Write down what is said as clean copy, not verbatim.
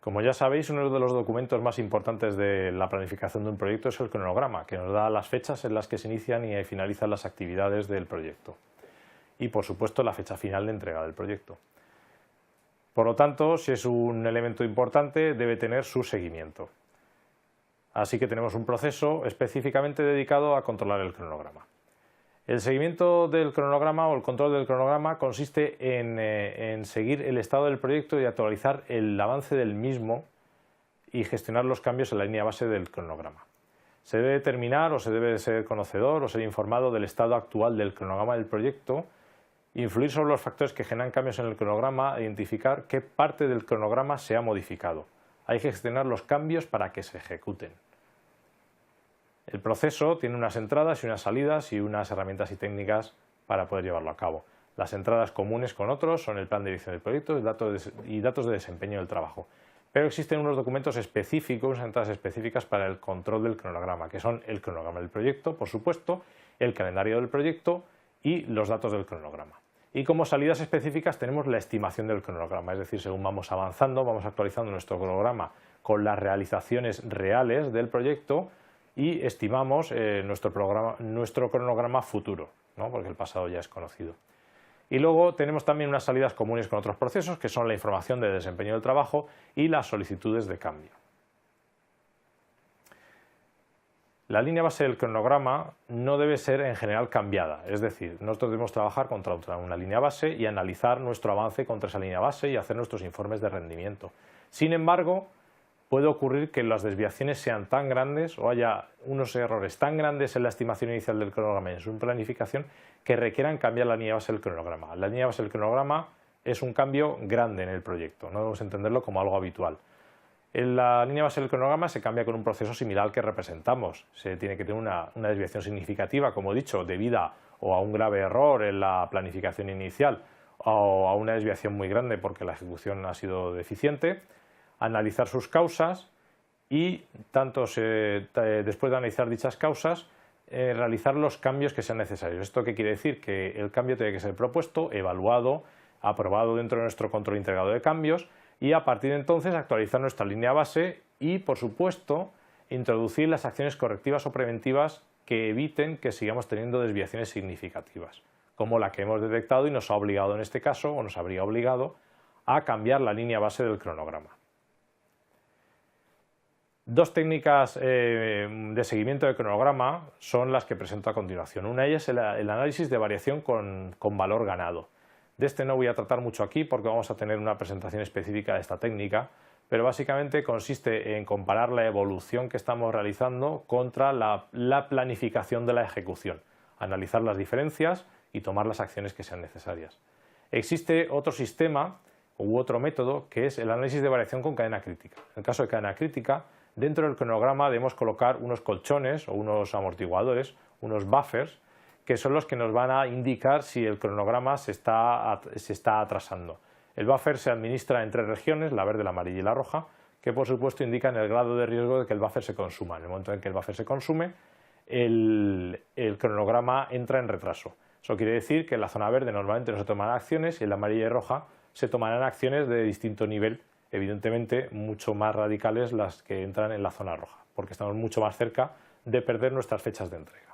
Como ya sabéis, uno de los documentos más importantes de la planificación de un proyecto es el cronograma, que nos da las fechas en las que se inician y finalizan las actividades del proyecto. Y, por supuesto, la fecha final de entrega del proyecto. Por lo tanto, si es un elemento importante, debe tener su seguimiento. Así que tenemos un proceso específicamente dedicado a controlar el cronograma. El seguimiento del cronograma o el control del cronograma consiste en seguir el estado del proyecto y actualizar el avance del mismo y gestionar los cambios en la línea base del cronograma. Se debe determinar o se debe ser conocedor o ser informado del estado actual del cronograma del proyecto, influir sobre los factores que generan cambios en el cronograma e identificar qué parte del cronograma se ha modificado. Hay que gestionar los cambios para que se ejecuten. El proceso tiene unas entradas y unas salidas y unas herramientas y técnicas para poder llevarlo a cabo. Las entradas comunes con otros son el plan de dirección del proyecto y datos de desempeño del trabajo. Pero existen unos documentos específicos, unas entradas específicas para el control del cronograma, que son el cronograma del proyecto, por supuesto, el calendario del proyecto y los datos del cronograma. Y como salidas específicas tenemos la estimación del cronograma, es decir, según vamos avanzando, vamos actualizando nuestro cronograma con las realizaciones reales del proyecto y estimamos nuestro cronograma futuro, ¿no? Porque el pasado ya es conocido. Y luego tenemos también unas salidas comunes con otros procesos, que son la información de desempeño del trabajo y las solicitudes de cambio. La línea base del cronograma no debe ser en general cambiada, es decir, nosotros debemos trabajar contra una línea base y analizar nuestro avance contra esa línea base y hacer nuestros informes de rendimiento. Sin embargo, puede ocurrir que las desviaciones sean tan grandes o haya unos errores tan grandes en la estimación inicial del cronograma y en su planificación que requieran cambiar la línea base del cronograma. La línea base del cronograma es un cambio grande en el proyecto, no debemos entenderlo como algo habitual. En la línea base del cronograma se cambia con un proceso similar al que representamos. Se tiene que tener una desviación significativa, como he dicho, debida o a un grave error en la planificación inicial o a una desviación muy grande porque la ejecución ha sido deficiente. Analizar sus causas y, después de analizar dichas causas, realizar los cambios que sean necesarios. ¿Esto qué quiere decir? Que el cambio tiene que ser propuesto, evaluado, aprobado dentro de nuestro control integrado de cambios y a partir de entonces actualizar nuestra línea base y, por supuesto, introducir las acciones correctivas o preventivas que eviten que sigamos teniendo desviaciones significativas, como la que hemos detectado y nos ha obligado en este caso, o nos habría obligado, a cambiar la línea base del cronograma. Dos técnicas de seguimiento de cronograma son las que presento a continuación. Una de ellas es el análisis de variación con valor ganado. De este no voy a tratar mucho aquí porque vamos a tener una presentación específica de esta técnica, pero básicamente consiste en comparar la evolución que estamos realizando contra la planificación de la ejecución, analizar las diferencias y tomar las acciones que sean necesarias. Existe otro sistema u otro método que es el análisis de variación con cadena crítica. En el caso de cadena crítica, dentro del cronograma debemos colocar unos colchones o unos amortiguadores, unos buffers, que son los que nos van a indicar si el cronograma se está atrasando. El buffer se administra en tres regiones, la verde, la amarilla y la roja, que por supuesto indican el grado de riesgo de que el buffer se consuma. En el momento en que el buffer se consume, el cronograma entra en retraso. Eso quiere decir que en la zona verde normalmente no se toman acciones y en la amarilla y roja se tomarán acciones de distinto nivel, evidentemente mucho más radicales las que entran en la zona roja, porque estamos mucho más cerca de perder nuestras fechas de entrega.